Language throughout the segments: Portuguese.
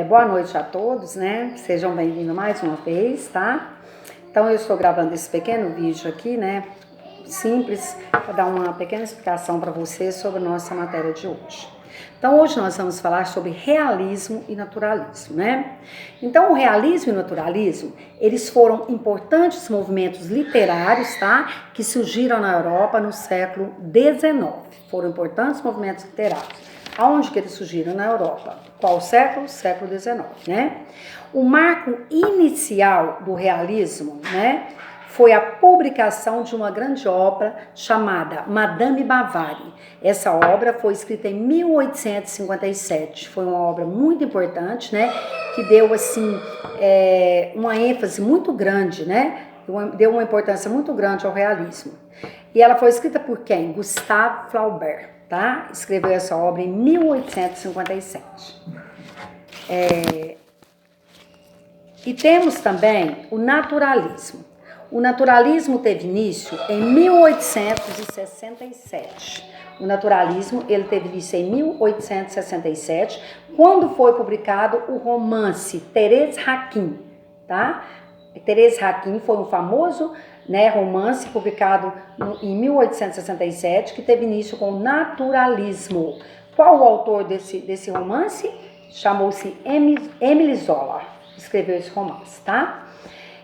Boa noite a todos, né? Sejam bem-vindos mais uma vez, tá? Então, eu estou gravando esse pequeno vídeo aqui, né? Simples, para dar uma pequena explicação para vocês sobre a nossa matéria de hoje. Então, hoje nós vamos falar sobre realismo e naturalismo, né? Então, o realismo e o naturalismo, eles foram importantes movimentos literários, tá? Que surgiram na Europa no século XIX. Foram importantes movimentos literários. Aonde que eles surgiram? Na Europa. Qual século? Século XIX, né? O marco inicial do realismo, né, foi a publicação de uma grande obra chamada Madame Bovary. Essa obra foi escrita em 1857. Foi uma obra muito importante, né, que deu, assim, uma ênfase muito grande, né, deu uma importância muito grande ao realismo. E ela foi escrita por quem? Gustave Flaubert. Tá? Escreveu essa obra em 1857. E temos também o naturalismo. O naturalismo teve início em 1867. O naturalismo, ele teve início em 1867, quando foi publicado o romance Thérèse Raquin, tá? Thérèse Raquin foi um famoso, né, romance publicado em 1867, que teve início com o naturalismo. Qual o autor desse romance? Chamou-se Émile Zola, escreveu esse romance, tá?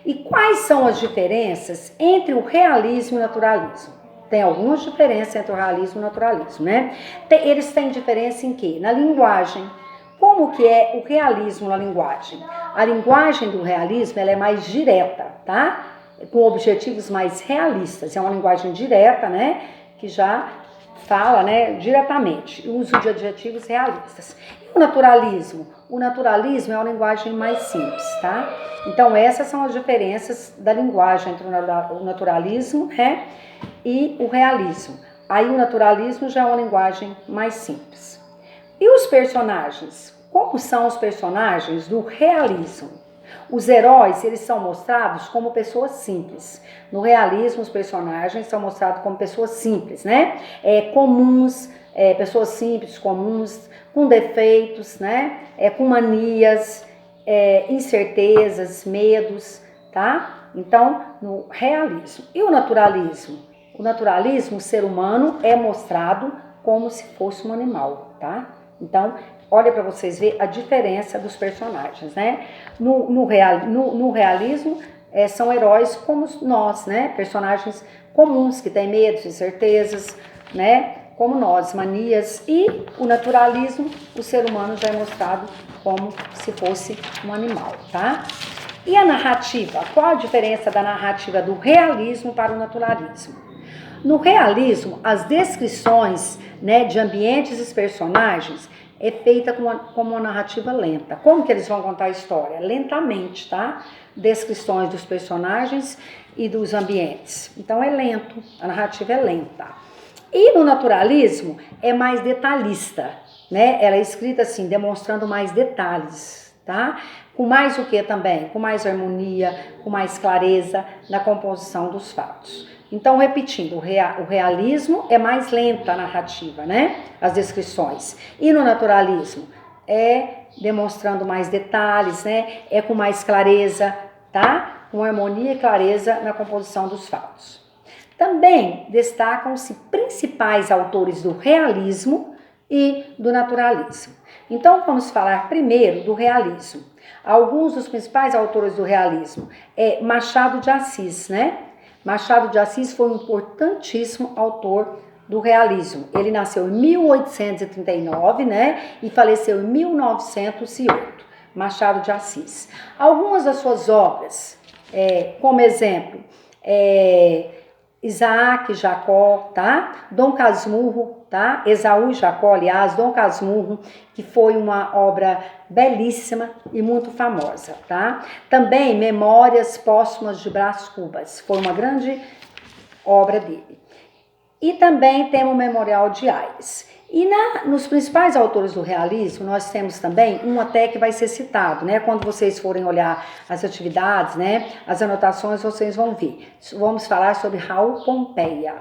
E quais são as diferenças entre o realismo e o naturalismo? Tem algumas diferenças entre o realismo e o naturalismo, né? Eles têm diferença em quê? Na linguagem. Como que é o realismo na linguagem? A linguagem do realismo, ela é mais direta, tá? Com objetivos mais realistas. É uma linguagem direta, né? Que já fala, né, diretamente. Uso de adjetivos realistas. E o naturalismo? O naturalismo é uma linguagem mais simples, tá? Então, essas são as diferenças da linguagem entre o naturalismo, né, e o realismo. Aí, o naturalismo já é uma linguagem mais simples. E os personagens? Como são os personagens do realismo? Os heróis, eles são mostrados como pessoas simples. No realismo, os personagens são mostrados como pessoas simples, né? Comuns, pessoas simples, comuns, com defeitos, né? Com manias, incertezas, medos, tá? Então, no realismo. E o naturalismo? O naturalismo, o ser humano é mostrado como se fosse um animal, tá? Então, olha para vocês verem a diferença dos personagens, né? No realismo, são heróis como nós, né? Personagens comuns, que têm medos, incertezas, né? Como nós, manias. E o naturalismo, o ser humano já é mostrado como se fosse um animal, tá? E a narrativa? Qual a diferença da narrativa do realismo para o naturalismo? No realismo, as descrições, né, de ambientes e personagens é feita como uma narrativa lenta. Como que eles vão contar a história? Lentamente, tá? Descrições dos personagens e dos ambientes. Então, é lento, a narrativa é lenta. E no naturalismo, é mais detalhista, né? Ela é escrita assim, demonstrando mais detalhes, tá? Com mais o que também? Com mais harmonia, com mais clareza na composição dos fatos. Então, repetindo, o realismo é mais lenta a narrativa, né? As descrições. E no naturalismo, é demonstrando mais detalhes, né? É com mais clareza, tá? Com harmonia e clareza na composição dos fatos. Também destacam-se principais autores do realismo e do naturalismo. Então, vamos falar primeiro do realismo. Alguns dos principais autores do realismo é Machado de Assis, né? Machado de Assis foi um importantíssimo autor do realismo. Ele nasceu em 1839, né, e faleceu em 1908. Machado de Assis. Algumas das suas obras, como exemplo, Isaac, Jacó, tá? Dom Casmurro, tá? Esaú e Jacó, aliás, Dom Casmurro, que foi uma obra belíssima e muito famosa, tá? Também Memórias Póstumas de Brás Cubas, foi uma grande obra dele. E também tem o Memorial de Aires. E nos principais autores do realismo, nós temos também um até que vai ser citado, né? Quando vocês forem olhar as atividades, né? As anotações, vocês vão ver. Vamos falar sobre Raul Pompeia.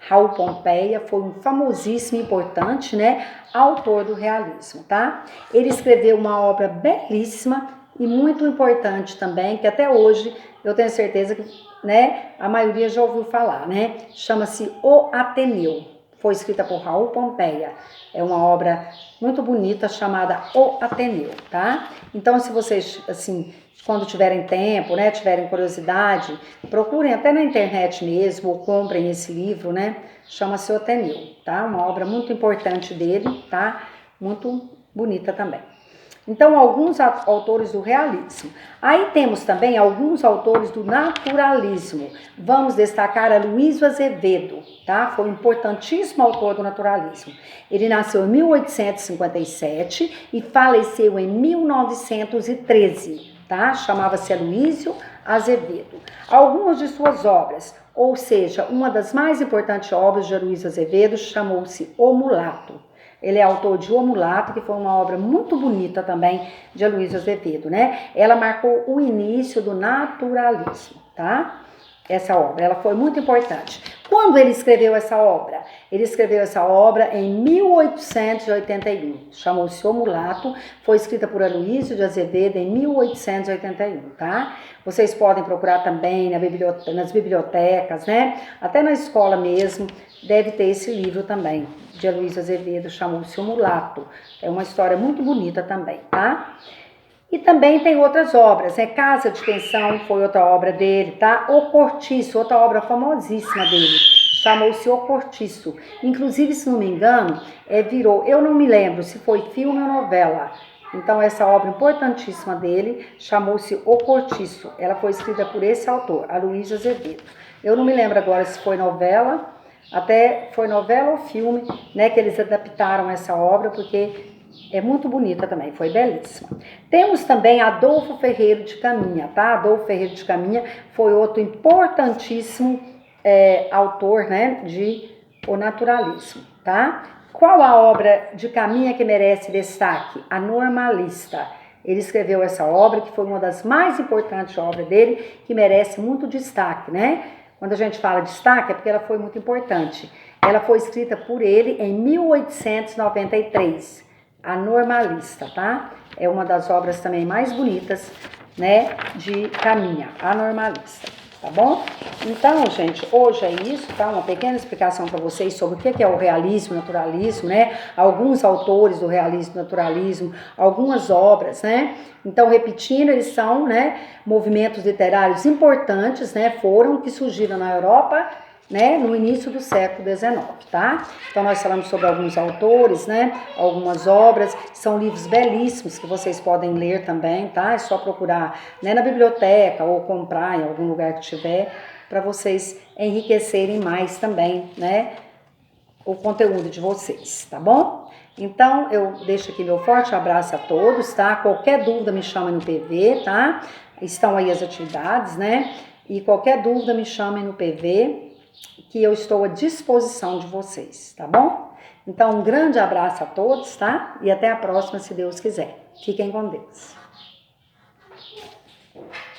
Raul Pompeia foi um famosíssimo e importante, né? Autor do realismo, tá? Ele escreveu uma obra belíssima e muito importante também, que até hoje eu tenho certeza que, né? A maioria já ouviu falar, né? Chama-se O Ateneu. Foi escrita por Raul Pompeia. É uma obra muito bonita chamada O Ateneu, tá? Então, se vocês, assim, quando tiverem tempo, né, tiverem curiosidade, procurem até na internet mesmo ou comprem esse livro, né? Chama-se O Ateneu, tá? Uma obra muito importante dele, tá? Muito bonita também. Então, alguns autores do realismo. Aí temos também alguns autores do naturalismo. Vamos destacar Aloysio Azevedo, tá? Foi um importantíssimo autor do naturalismo. Ele nasceu em 1857 e faleceu em 1913, tá? Chamava-se Aloysio Azevedo. Algumas de suas obras, ou seja, uma das mais importantes obras de Aloysio Azevedo chamou-se O Mulato. Ele é autor de O Mulato, que foi uma obra muito bonita também de Aloysio Azevedo, né? Ela marcou o início do naturalismo, tá? Essa obra, ela foi muito importante. Quando ele escreveu essa obra? Ele escreveu essa obra em 1881. Chamou-se O Mulato, foi escrita por Aloysio de Azevedo em 1881, tá? Vocês podem procurar também nas bibliotecas, né? Até na escola mesmo, deve ter esse livro também, de Aloysio Azevedo, chamou-se O Mulato. É uma história muito bonita também, tá? E também tem outras obras, né? Casa de Pensão foi outra obra dele, tá? O Cortiço, outra obra famosíssima dele, chamou-se O Cortiço. Inclusive, se não me engano, virou, eu não me lembro se foi filme ou novela. Então, essa obra importantíssima dele chamou-se O Cortiço. Ela foi escrita por esse autor, Aloysio Azevedo. Eu não me lembro agora se foi novela, até foi novela ou filme, né, que eles adaptaram essa obra, porque é muito bonita também, foi belíssima. Temos também Adolfo Ferreira de Caminha, tá? Adolfo Ferreira de Caminha foi outro importantíssimo autor, né, de O Naturalismo, tá? Qual a obra de Caminha que merece destaque? A Normalista. Ele escreveu essa obra, que foi uma das mais importantes obras dele, que merece muito destaque, né? Quando a gente fala destaque, é porque ela foi muito importante. Ela foi escrita por ele em 1893. A Normalista, tá? É uma das obras também mais bonitas, né, de Caminha, A Normalista, tá bom? Então, gente, hoje é isso, tá? Uma pequena explicação para vocês sobre o que é o realismo, naturalismo, né? Alguns autores do realismo, naturalismo, algumas obras, né? Então, repetindo, eles são, né, movimentos literários importantes, né? Que surgiram na Europa, né, no início do século XIX, tá? Então, nós falamos sobre alguns autores, né, algumas obras, são livros belíssimos que vocês podem ler também, tá? É só procurar, né, na biblioteca ou comprar em algum lugar que tiver, para vocês enriquecerem mais também, né, o conteúdo de vocês, tá bom? Então, eu deixo aqui meu forte abraço a todos, tá? Qualquer dúvida me chama no PV, tá? Estão aí as atividades, né? E qualquer dúvida me chamem no PV, que eu estou à disposição de vocês, tá bom? Então, um grande abraço a todos, tá? E até a próxima, se Deus quiser. Fiquem com Deus.